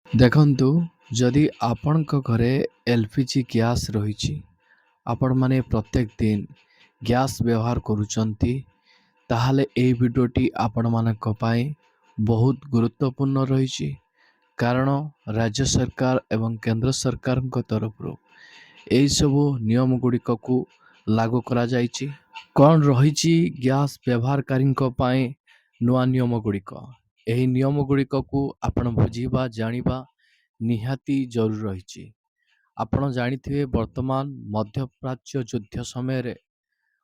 ଦେଖନ୍ତୁ, ଯଦି ଆପଣଙ୍କ ଘରେ ଏଲ୍.ପି.ଜି. ଗ୍ୟାସ୍ ରହିଛି, ଆପଣମାନେ ପ୍ରତ୍ୟେକ ଦିନ ଗ୍ୟାସ୍ ବ୍ୟବହାର କରୁଛନ୍ତି, ତାହେଲେ ଏହି ଭିଡ଼ିଓଟି ଆପଣମାନଙ୍କ ପାଇଁ ବହୁତ ଗୁରୁତ୍ୱପୂର୍ଣ୍ଣ ରହିଛି। କାରଣ ରାଜ୍ୟ ସରକାର ଏବଂ କେନ୍ଦ୍ର ସରକାରଙ୍କ ତରଫରୁ ଏହିସବୁ ନିୟମ ଗୁଡ଼ିକକୁ ଲାଗୁ କରାଯାଇଛି। କ'ଣ ରହିଛି ଗ୍ୟାସ୍ ବ୍ୟବହାରକାରୀଙ୍କ ପାଇଁ ନୂଆ ନିୟମ ଗୁଡ଼ିକ? ଏହି ନିୟମ ଗୁଡ଼ିକକୁ ଆପଣ ବୁଝିବା ଜାଣିବା ନିହାତି ଜରୁରୀ ରହିଛି। ଆପଣ ଜାଣିଥିବେ ବର୍ତ୍ତମାନ ମଧ୍ୟପ୍ରାଚ୍ୟ ଯୁଦ୍ଧ ସମୟରେ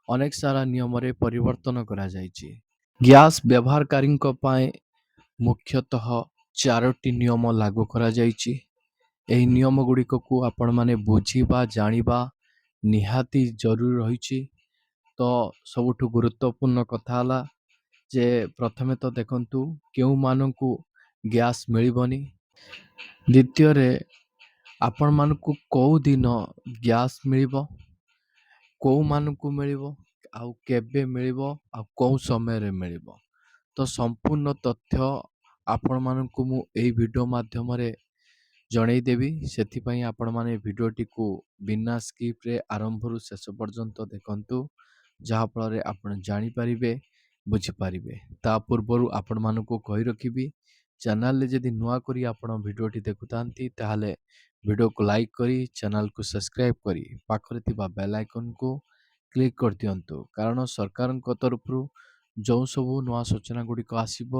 ଅନେକ ସାରା ନିୟମରେ ପରିବର୍ତ୍ତନ କରାଯାଇଛି। ଗ୍ୟାସ୍ ବ୍ୟବହାରକାରୀଙ୍କ ପାଇଁ ମୁଖ୍ୟତଃ 4ଟି ନିୟମ ଲାଗୁ କରାଯାଇଛି। ଏହି ନିୟମ ଗୁଡ଼ିକକୁ ଆପଣମାନେ ବୁଝିବା ଜାଣିବା ନିହାତି ଜରୁରୀ ରହିଛି। ତ ସବୁଠୁ ଗୁରୁତ୍ୱପୂର୍ଣ୍ଣ କଥା ହେଲା ଯେ ପ୍ରଥମେ ତ ଦେଖନ୍ତୁ କେଉଁମାନଙ୍କୁ ଗ୍ୟାସ୍ ମିଳିବନି। ଦ୍ୱିତୀୟରେ ଆପଣମାନଙ୍କୁ କେଉଁ ଦିନ ଗ୍ୟାସ୍ ମିଳିବ, କେଉଁମାନଙ୍କୁ ମିଳିବ, ଆଉ କେବେ ମିଳିବ, ଆଉ କେଉଁ ସମୟରେ ମିଳିବ। ତ ସମ୍ପୂର୍ଣ୍ଣ ତଥ୍ୟ ଆପଣମାନଙ୍କୁ ମୁଁ ଏହି ଭିଡ଼ିଓ ମାଧ୍ୟମରେ ଜଣେଇଦେବି। ସେଥିପାଇଁ ଆପଣମାନେ ଭିଡ଼ିଓଟିକୁ ବିନା ସ୍କିପ୍ରେ ଆରମ୍ଭରୁ ଶେଷ ପର୍ଯ୍ୟନ୍ତ ଦେଖନ୍ତୁ, ଯାହାଫଳରେ ଆପଣ ଜାଣିପାରିବେ, ବୁଝିପାରିବେ। ତା ପୂର୍ବରୁ ଆପଣମାନଙ୍କୁ କହି ରଖିବି, ଚ୍ୟାନେଲରେ ଯଦି ନୂଆ କରି ଆପଣ ଭିଡ଼ିଓଟି ଦେଖୁଥାନ୍ତି ତାହେଲେ ଭିଡ଼ିଓକୁ ଲାଇକ୍ କରି ଚ୍ୟାନେଲକୁ ସବସ୍କ୍ରାଇବ୍ କରି ପାଖରେ ଥିବା ବେଲ୍ ଆଇକନ୍କୁ କ୍ଲିକ୍ କରିଦିଅନ୍ତୁ। କାରଣ ସରକାରଙ୍କ ତରଫରୁ ଯେଉଁ ସବୁ ନୂଆ ସୂଚନା ଗୁଡ଼ିକ ଆସିବ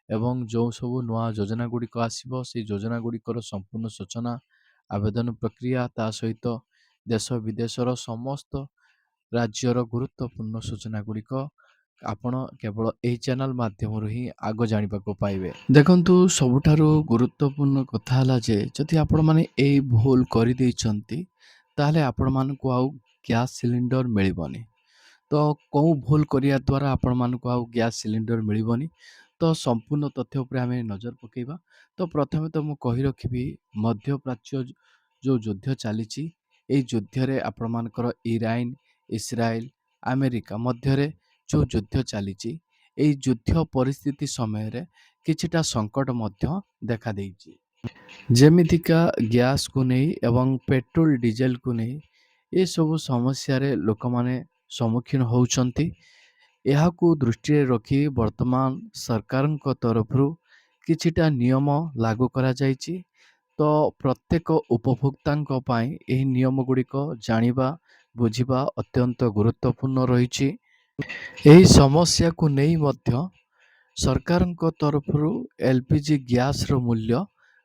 ଏବଂ ଯେଉଁ ସବୁ ନୂଆ ଯୋଜନା ଗୁଡ଼ିକ ଆସିବ, ସେହି ଯୋଜନା ଗୁଡ଼ିକର ସମ୍ପୂର୍ଣ୍ଣ ସୂଚନା, ଆବେଦନ ପ୍ରକ୍ରିୟା, ତା ସହିତ ଦେଶ ବିଦେଶର ସମସ୍ତ ରାଜ୍ୟର ଗୁରୁତ୍ୱପୂର୍ଣ୍ଣ ସୂଚନା ଗୁଡ଼ିକ ଆପଣ କେବଳ ଏହି ଚ୍ୟାନେଲ ମାଧ୍ୟମରୁ ହିଁ ଆଗ ଜାଣିବାକୁ ପାଇବେ। ଦେଖନ୍ତୁ, ସବୁଠାରୁ ଗୁରୁତ୍ୱପୂର୍ଣ୍ଣ କଥା ହେଲା ଯେ ଯଦି ଆପଣମାନେ ଏହି ଭୁଲ କରିଦେଇଛନ୍ତି ତାହେଲେ ଆପଣମାନଙ୍କୁ ଆଉ ଗ୍ୟାସ୍ ସିଲିଣ୍ଡର ମିଳିବନି। ତ କେଉଁ ଭୁଲ କରିବା ଦ୍ୱାରା ଆପଣମାନଙ୍କୁ ଆଉ ଗ୍ୟାସ୍ ସିଲିଣ୍ଡର ମିଳିବନି, ତ ସମ୍ପୂର୍ଣ୍ଣ ତଥ୍ୟ ଉପରେ ଆମେ ନଜର ପକାଇବା। ତ ପ୍ରଥମେ ତ ମୁଁ କହି ରଖିବି, ମଧ୍ୟପ୍ରାଚ୍ୟ ଯେଉଁ ଯୁଦ୍ଧ ଚାଲିଛି, ଏହି ଯୁଦ୍ଧରେ ଆପଣମାନଙ୍କର ଇରାନ, ଇସ୍ରାଏଲ, ଆମେରିକା ମଧ୍ୟରେ ଯେଉଁ ଯୁଦ୍ଧ ଚାଲିଛି, ଏହି ଯୁଦ୍ଧ ପରିସ୍ଥିତି ସମୟରେ କିଛିଟା ସଙ୍କଟ ମଧ୍ୟ ଦେଖାଦେଇଛି। ଯେମିତିକା ଗ୍ୟାସ୍କୁ ନେଇ ଏବଂ ପେଟ୍ରୋଲ ଡିଜେଲକୁ ନେଇ ଏସବୁ ସମସ୍ୟାରେ ଲୋକମାନେ ସମ୍ମୁଖୀନ ହେଉଛନ୍ତି। ଏହାକୁ ଦୃଷ୍ଟିରେ ରଖି ବର୍ତ୍ତମାନ ସରକାରଙ୍କ ତରଫରୁ କିଛିଟା ନିୟମ ଲାଗୁ କରାଯାଇଛି। ତ ପ୍ରତ୍ୟେକ ଉପଭୋକ୍ତାଙ୍କ ପାଇଁ ଏହି ନିୟମ ଗୁଡ଼ିକ ଜାଣିବା ବୁଝିବା ଅତ୍ୟନ୍ତ ଗୁରୁତ୍ୱପୂର୍ଣ୍ଣ ରହିଛି। ଏହି ସମସ୍ୟାକୁ ନେଇ ମଧ୍ୟ ସରକାରଙ୍କ ତରଫରୁ ଏଲ୍.ପି.ଜି. ଗ୍ୟାସ୍ର ମୂଲ୍ୟ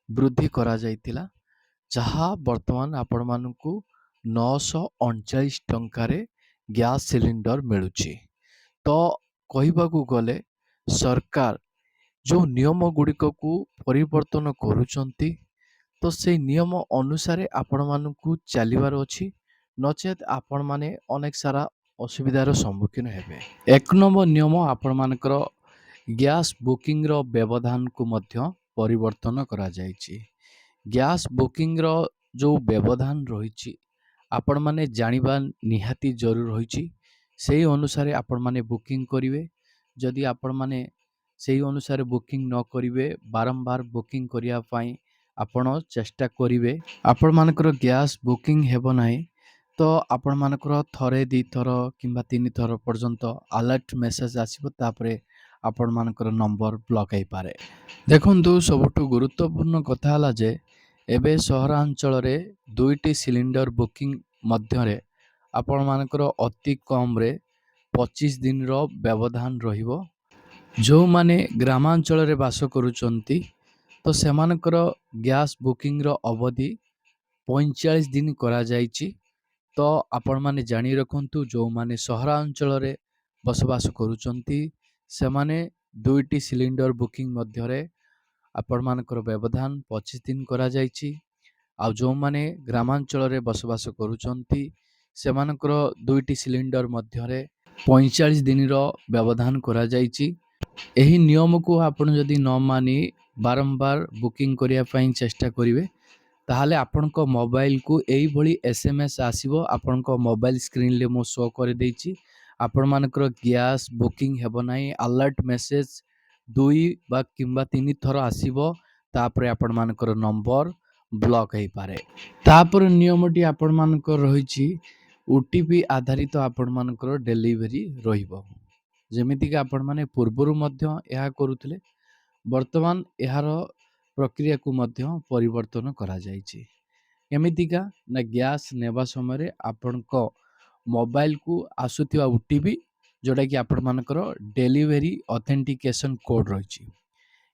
ବୃଦ୍ଧି କରାଯାଇଥିଲା, ଯାହା ବର୍ତ୍ତମାନ ଆପଣମାନଙ୍କୁ 939 ଟଙ୍କାରେ ଗ୍ୟାସ୍ ସିଲିଣ୍ଡର ମିଳୁଛି। ତ କହିବାକୁ ଗଲେ ସରକାର ଯେଉଁ ନିୟମ ଗୁଡ଼ିକକୁ ପରିବର୍ତ୍ତନ କରୁଛନ୍ତି, ତ ସେଇ ନିୟମ ଅନୁସାରେ ଆପଣମାନଙ୍କୁ ଚାଲିବାର ଅଛି, ନଚେତ୍ ଆପଣମାନେ ଅନେକ ସାରା ଅସୁବିଧାର ସମ୍ମୁଖୀନ ହେବେ। 1 ନମ୍ବର ନିୟମ ଆପଣମାନଙ୍କର ଗ୍ୟାସ୍ ବୁକିଂର ବ୍ୟବଧାନକୁ ମଧ୍ୟ ପରିବର୍ତ୍ତନ କରାଯାଇଛି। ଗ୍ୟାସ୍ ବୁକିଂର ଯେଉଁ ବ୍ୟବଧାନ ରହିଛି ଆପଣମାନେ ଜାଣିବା ନିହାତି ଜରୁରୀ ରହିଛି। ସେହି ଅନୁସାରେ ଆପଣମାନେ ବୁକିଂ କରିବେ। ଯଦି ଆପଣମାନେ ସେହି ଅନୁସାରେ ବୁକିଂ ନ କରିବେ, ବାରମ୍ବାର ବୁକିଂ କରିବା ପାଇଁ ଆପଣ ଚେଷ୍ଟା କରିବେ, ଆପଣମାନଙ୍କର ଗ୍ୟାସ୍ ବୁକିଂ ହେବ ନାହିଁ। ତ ଆପଣମାନଙ୍କର ଥରେ 2 ଥର କିମ୍ବା 3 ଥର ପର୍ଯ୍ୟନ୍ତ ଆଲର୍ଟ ମେସେଜ ଆସିବ, ତାପରେ ଆପଣମାନଙ୍କର ନମ୍ବର ବ୍ଲକ୍ ହେଇପାରେ। ଦେଖନ୍ତୁ, ସବୁଠୁ ଗୁରୁତ୍ୱପୂର୍ଣ୍ଣ କଥା ହେଲା ଯେ ଏବେ ସହରାଞ୍ଚଳରେ 2ଟି ସିଲିଣ୍ଡର ବୁକିଂ ମଧ୍ୟରେ ଆପଣମାନଙ୍କର ଅତି କମ୍ରେ 25 ଦିନର ବ୍ୟବଧାନ ରହିବ। ଯେଉଁମାନେ ଗ୍ରାମାଞ୍ଚଳରେ ବାସ କରୁଛନ୍ତି, ତ ସେମାନଙ୍କର ଗ୍ୟାସ୍ ବୁକିଂର ଅବଧି 45 ଦିନ କରାଯାଇଛି। ତ ଆପଣମାନେ ଜାଣି ରଖନ୍ତୁ, ଯେଉଁମାନେ ସହରାଞ୍ଚଳରେ ବସବାସ କରୁଛନ୍ତି ସେମାନେ 2ଟି ସିଲିଣ୍ଡର ବୁକିଂ ମଧ୍ୟରେ ଆପଣମାନଙ୍କର ବ୍ୟବଧାନ 25 ଦିନ କରାଯାଇଛି। ଆଉ ଯେଉଁମାନେ ଗ୍ରାମାଞ୍ଚଳରେ ବସବାସ କରୁଛନ୍ତି ସେମାନଙ୍କର 2ଟି ସିଲିଣ୍ଡର ମଧ୍ୟରେ 45 ଦିନର ବ୍ୟବଧାନ କରାଯାଇଛି। ଏହି ନିୟମକୁ ଆପଣ ଯଦି ନ ମାନି ବାରମ୍ବାର ବୁକିଂ କରିବା ପାଇଁ ଚେଷ୍ଟା କରିବେ, ତାହେଲେ ଆପଣଙ୍କ ମୋବାଇଲକୁ ଏଇଭଳି SMS ଆସିବ। ଆପଣଙ୍କ ମୋବାଇଲ ସ୍କ୍ରିନରେ ମୁଁ ଶୋ କରିଦେଇଛି, ଆପଣମାନଙ୍କର ଗ୍ୟାସ୍ ବୁକିଂ ହେବ ନାହିଁ। ଆଲର୍ଟ ମେସେଜ 2 ବା କିମ୍ବା 3 ଥର ଆସିବ, ତାପରେ ଆପଣମାନଙ୍କର ନମ୍ବର ବ୍ଲକ୍ ହେଇପାରେ। ତାପରେ ନିୟମଟି ଆପଣମାନଙ୍କର ରହିଛି OTP ଆଧାରିତ ଆପଣମାନଙ୍କର ଡେଲିଭରି ରହିବ। ଯେମିତିକି ଆପଣମାନେ ପୂର୍ବରୁ ମଧ୍ୟ ଏହା କରୁଥିଲେ, ବର୍ତ୍ତମାନ ଏହାର ପ୍ରକ୍ରିୟାକୁ ମଧ୍ୟ ପରିବର୍ତ୍ତନ କରାଯାଇଛି। ଏମିତିକା ନା ଗ୍ୟାସ୍ ନେବା ସମୟରେ ଆପଣଙ୍କ ମୋବାଇଲକୁ ଆସୁଥିବା OTP, ଯେଉଁଟାକି ଆପଣମାନଙ୍କର ଡେଲିଭରି ଅଥେଣ୍ଟିକେସନ୍ କୋଡ଼୍ ରହିଛି,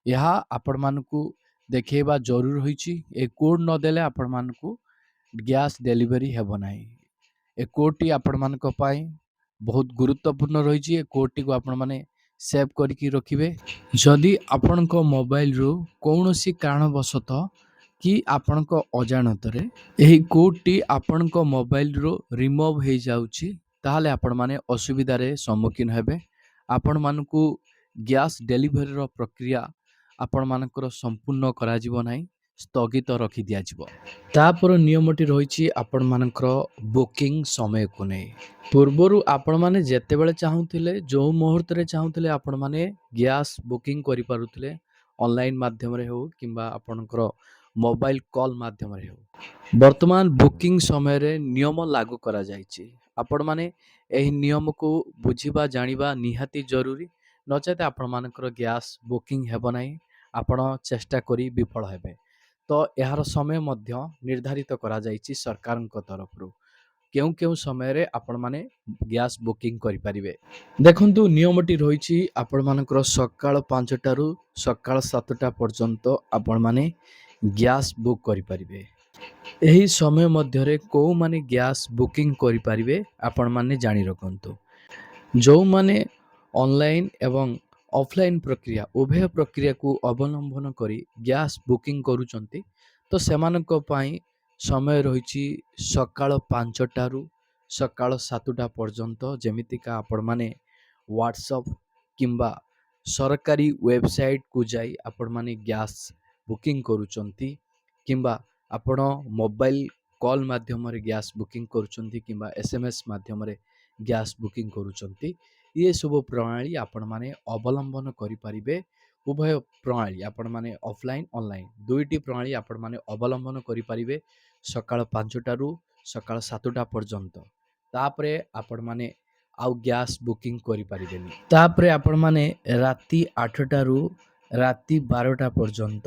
ଏହା ଆପଣମାନଙ୍କୁ ଦେଖେଇବା ଜରୁରୀ ହୋଇଛି। ଏ କୋଡ଼୍ ନଦେଲେ ଆପଣମାନଙ୍କୁ ଗ୍ୟାସ୍ ଡେଲିଭରି ହେବ ନାହିଁ। ଏ କୋଡ଼୍ଟି ଆପଣମାନଙ୍କ ପାଇଁ ବହୁତ ଗୁରୁତ୍ୱପୂର୍ଣ୍ଣ ରହିଛି। ଏ କୋଡ଼୍ଟିକୁ ଆପଣମାନେ ସେଭ୍ କରିକି ରଖିବେ। ଯଦି ଆପଣଙ୍କ ମୋବାଇଲରୁ କୌଣସି କାରଣବଶତଃ କି ଆପଣଙ୍କ ଅଜାଣତରେ ଏହି କୋଡ଼୍ଟି ଆପଣଙ୍କ ମୋବାଇଲରୁ ରିମୁଭ୍ ହେଇଯାଉଛି, ତାହେଲେ ଆପଣମାନେ ଅସୁବିଧାରେ ସମ୍ମୁଖୀନ ହେବେ। ଆପଣମାନଙ୍କୁ ଗ୍ୟାସ୍ ଡେଲିଭରିର ପ୍ରକ୍ରିୟା ଆପଣମାନଙ୍କର ସମ୍ପୂର୍ଣ୍ଣ କରାଯିବ ନାହିଁ, ସ୍ଥଗିତ ରଖିଦିଆଯିବ। ତାପରେ ନିୟମଟି ରହିଛି ଆପଣମାନଙ୍କର ବୁକିଂ ସମୟକୁ ନେଇ। ପୂର୍ବରୁ ଆପଣମାନେ ଯେତେବେଳେ ଚାହୁଁଥିଲେ, ଯେଉଁ ମୁହୂର୍ତ୍ତରେ ଚାହୁଁଥିଲେ ଆପଣମାନେ ଗ୍ୟାସ୍ ବୁକିଂ କରିପାରୁଥିଲେ, ଅନଲାଇନ୍ ମାଧ୍ୟମରେ ହେଉ କିମ୍ବା ଆପଣଙ୍କର ମୋବାଇଲ କଲ୍ ମାଧ୍ୟମରେ ହେଉ। ବର୍ତ୍ତମାନ ବୁକିଂ ସମୟରେ ନିୟମ ଲାଗୁ କରାଯାଇଛି। ଆପଣମାନେ ଏହି ନିୟମକୁ ବୁଝିବା ଜାଣିବା ନିହାତି ଜରୁରୀ, ନଚେତ୍ ଆପଣମାନଙ୍କର ଗ୍ୟାସ୍ ବୁକିଂ ହେବ ନାହିଁ, ଆପଣ ଚେଷ୍ଟା କରି ବିଫଳ ହେବେ। ତ ଏହାର ସମୟ ମଧ୍ୟ ନିର୍ଦ୍ଧାରିତ କରାଯାଇଛି ସରକାରଙ୍କ ତରଫରୁ, କେଉଁ କେଉଁ ସମୟରେ ଆପଣମାନେ ଗ୍ୟାସ୍ ବୁକିଂ କରିପାରିବେ। ଦେଖନ୍ତୁ, ନିୟମଟି ରହିଛି ଆପଣମାନଙ୍କର ସକାଳ 5ଟାରୁ ସକାଳ 7ଟା ପର୍ଯ୍ୟନ୍ତ ଆପଣମାନେ ଗ୍ୟାସ୍ ବୁକ୍ କରିପାରିବେ। ଏହି ସମୟ ମଧ୍ୟରେ କେଉଁମାନେ ଗ୍ୟାସ୍ ବୁକିଂ କରିପାରିବେ ଆପଣମାନେ ଜାଣି ରଖନ୍ତୁ। ଯେଉଁମାନେ ଅନଲାଇନ୍ ଏବଂ ଅଫଲାଇନ୍ ପ୍ରକ୍ରିୟା ଉଭୟ ପ୍ରକ୍ରିୟାକୁ ଅବଲମ୍ବନ କରି ଗ୍ୟାସ୍ ବୁକିଂ କରୁଛନ୍ତି, ତ ସେମାନଙ୍କ ପାଇଁ ସମୟ ରହିଛି ସକାଳ 5ଟାରୁ ସକାଳ 7ଟା ପର୍ଯ୍ୟନ୍ତ। ଯେମିତିକା ଆପଣମାନେ ହ୍ୱାଟ୍ସଆପ୍ କିମ୍ବା ସରକାରୀ ୱେବସାଇଟ୍କୁ ଯାଇ ଆପଣମାନେ ଗ୍ୟାସ୍ ବୁକିଂ କରୁଛନ୍ତି, କିମ୍ବା ଆପଣ ମୋବାଇଲ କଲ୍ ମାଧ୍ୟମରେ ଗ୍ୟାସ୍ ବୁକିଂ କରୁଛନ୍ତି, କିମ୍ବା SMS ମାଧ୍ୟମରେ ଗ୍ୟାସ୍ ବୁକିଂ କରୁଛନ୍ତି, ଏସବୁ ପ୍ରଣାଳୀ ଆପଣମାନେ ଅବଲମ୍ବନ କରିପାରିବେ। ଉଭୟ ପ୍ରଣାଳୀ ଆପଣମାନେ ଅଫଲାଇନ୍ ଅନଲାଇନ୍ ଦୁଇଟି ପ୍ରଣାଳୀ ଆପଣମାନେ ଅବଲମ୍ବନ କରିପାରିବେ ସକାଳ 5ଟାରୁ ସକାଳ 7ଟା ପର୍ଯ୍ୟନ୍ତ। ତାପରେ ଆପଣମାନେ ଆଉ ଗ୍ୟାସ୍ ବୁକିଂ କରିପାରିବେନି। ତାପରେ ଆପଣମାନେ ରାତି 8ଟାରୁ ରାତି 12ଟା ପର୍ଯ୍ୟନ୍ତ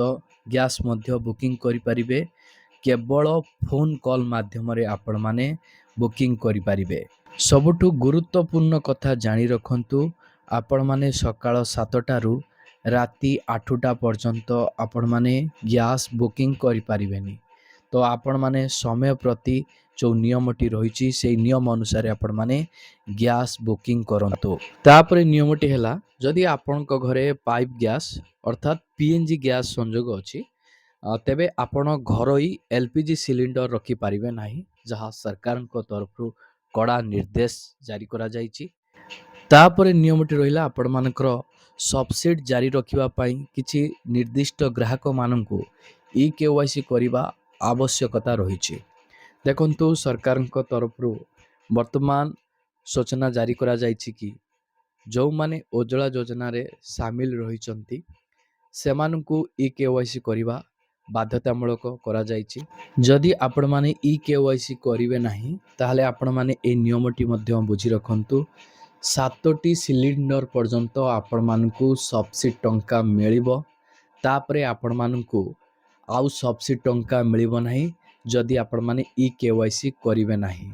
ଗ୍ୟାସ୍ ମଧ୍ୟ ବୁକିଂ କରିପାରିବେ। କେବଳ ଫୋନ୍ କଲ୍ ମାଧ୍ୟମରେ ଆପଣମାନେ ବୁକିଂ କରିପାରିବେ। ସବୁଠୁ ଗୁରୁତ୍ୱପୂର୍ଣ୍ଣ କଥା ଜାଣି ରଖନ୍ତୁ, ଆପଣମାନେ ସକାଳ 7ଟାରୁ ରାତି 8ଟା ପର୍ଯ୍ୟନ୍ତ ଆପଣମାନେ ଗ୍ୟାସ୍ ବୁକିଂ କରିପାରିବେନି। ତ ଆପଣମାନେ ସମୟ ପ୍ରତି ଯେଉଁ ନିୟମଟି ରହିଛି, ସେଇ ନିୟମ ଅନୁସାରେ ଆପଣମାନେ ଗ୍ୟାସ୍ ବୁକିଂ କରନ୍ତୁ। ତାପରେ ନିୟମଟି ହେଲା, ଯଦି ଆପଣଙ୍କ ଘରେ ପାଇପ୍ ଗ୍ୟାସ୍ ଅର୍ଥାତ୍ PNG ଗ୍ୟାସ୍ ସଂଯୋଗ ଅଛି, ତେବେ ଆପଣ ଘରୋଇ LPG ସିଲିଣ୍ଡର ରଖିପାରିବେ ନାହିଁ, ଯାହା ସରକାରଙ୍କ ତରଫରୁ କଡ଼ା ନିର୍ଦ୍ଦେଶ ଜାରି କରାଯାଇଛି। ତାପରେ ନିୟମଟି ରହିଲା, ଆପଣମାନଙ୍କର ସବସିଡି ଜାରି ରଖିବା ପାଇଁ କିଛି ନିର୍ଦ୍ଦିଷ୍ଟ ଗ୍ରାହକମାନଙ୍କୁ EKYC କରିବା ଆବଶ୍ୟକତା ରହିଛି। ଦେଖନ୍ତୁ, ସରକାରଙ୍କ ତରଫରୁ ବର୍ତ୍ତମାନ ସୂଚନା ଜାରି କରାଯାଇଛି କି ଯେଉଁମାନେ ଉଜ୍ଜ୍ୱଳା ଯୋଜନାରେ ସାମିଲ ରହିଛନ୍ତି, ସେମାନଙ୍କୁ EKYC କରିବା ବାଧ୍ୟତାମୂଳକ କରାଯାଇଛି। ଯଦି ଆପଣମାନେ EKYC କରିବେ ନାହିଁ, ତାହେଲେ ଆପଣମାନେ ଏହି ନିୟମଟି ମଧ୍ୟ ବୁଝି ରଖନ୍ତୁ, 7ଟି ସିଲିଣ୍ଡର ପର୍ଯ୍ୟନ୍ତ ଆପଣମାନଙ୍କୁ ସବସିଡି ଟଙ୍କା ମିଳିବ। ତାପରେ ଆପଣମାନଙ୍କୁ ଆଉ ସବସିଡି ଟଙ୍କା ମିଳିବ ନାହିଁ ଯଦି ଆପଣମାନେ EKYC କରିବେ ନାହିଁ।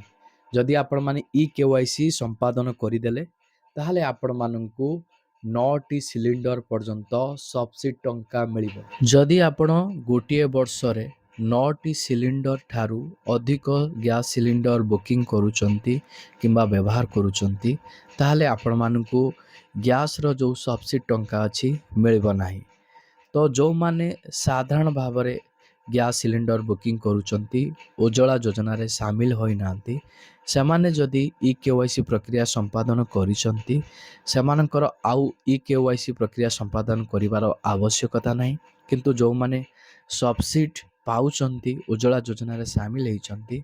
ଯଦି ଆପଣମାନେ EKYC ସମ୍ପାଦନ କରିଦେଲେ, ତାହେଲେ ଆପଣମାନଙ୍କୁ 9ଟି ସିଲିଣ୍ଡର ପର୍ଯ୍ୟନ୍ତ ସବସିଡି ଟଙ୍କା ମିଳିବ। ଯଦି ଆପଣ ଗୋଟିଏ ବର୍ଷରେ 9ଟି ସିଲିଣ୍ଡର ଠାରୁ ଅଧିକ ଗ୍ୟାସ୍ ସିଲିଣ୍ଡର ବୁକିଂ କରୁଛନ୍ତି କିମ୍ବା ବ୍ୟବହାର କରୁଛନ୍ତି, ତାହେଲେ ଆପଣମାନଙ୍କୁ ଗ୍ୟାସ୍ର ଯେଉଁ ସବସିଡି ଟଙ୍କା ଅଛି ମିଳିବ ନାହିଁ। ତ ଯେଉଁମାନେ ସାଧାରଣ ଭାବରେ ଗ୍ୟାସ୍ ସିଲିଣ୍ଡର ବୁକିଂ କରୁଛନ୍ତି, ଉଜ୍ଜ୍ୱଳା ଯୋଜନାରେ ସାମିଲ ହୋଇନାହାନ୍ତି, ସେମାନେ ଯଦି EKYC ପ୍ରକ୍ରିୟା ସମ୍ପାଦନ କରିଛନ୍ତି, ସେମାନଙ୍କର ଆଉ EKYC ପ୍ରକ୍ରିୟା ସମ୍ପାଦନ କରିବାର ଆବଶ୍ୟକତା ନାହିଁ। କିନ୍ତୁ ଯେଉଁମାନେ ସବସିଡି ପାଉଛନ୍ତି, ଉଜ୍ଜ୍ୱଳା ଯୋଜନାରେ ସାମିଲ ହେଇଛନ୍ତି,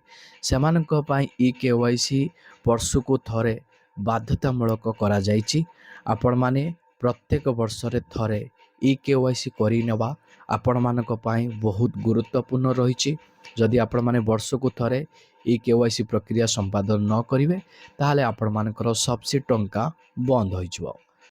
ସେମାନଙ୍କ ପାଇଁ EKYC ବର୍ଷକୁ ଥରେ ବାଧ୍ୟତାମୂଳକ କରାଯାଇଛି। ଆପଣମାନେ ପ୍ରତ୍ୟେକ ବର୍ଷରେ ଥରେ EKYC କରିନେବା ଆପଣମାନଙ୍କ ପାଇଁ ବହୁତ ଗୁରୁତ୍ୱପୂର୍ଣ୍ଣ ରହିଛି। ଯଦି ଆପଣମାନେ ବର୍ଷକୁ ଥରେ ଇ KYC ପ୍ରକ୍ରିୟା ସମ୍ପାଦନ ନ କରିବେ ତାହେଲେ ଆପଣମାନଙ୍କର ସବସିଡି ଟଙ୍କା ବନ୍ଦ ହୋଇଯିବ।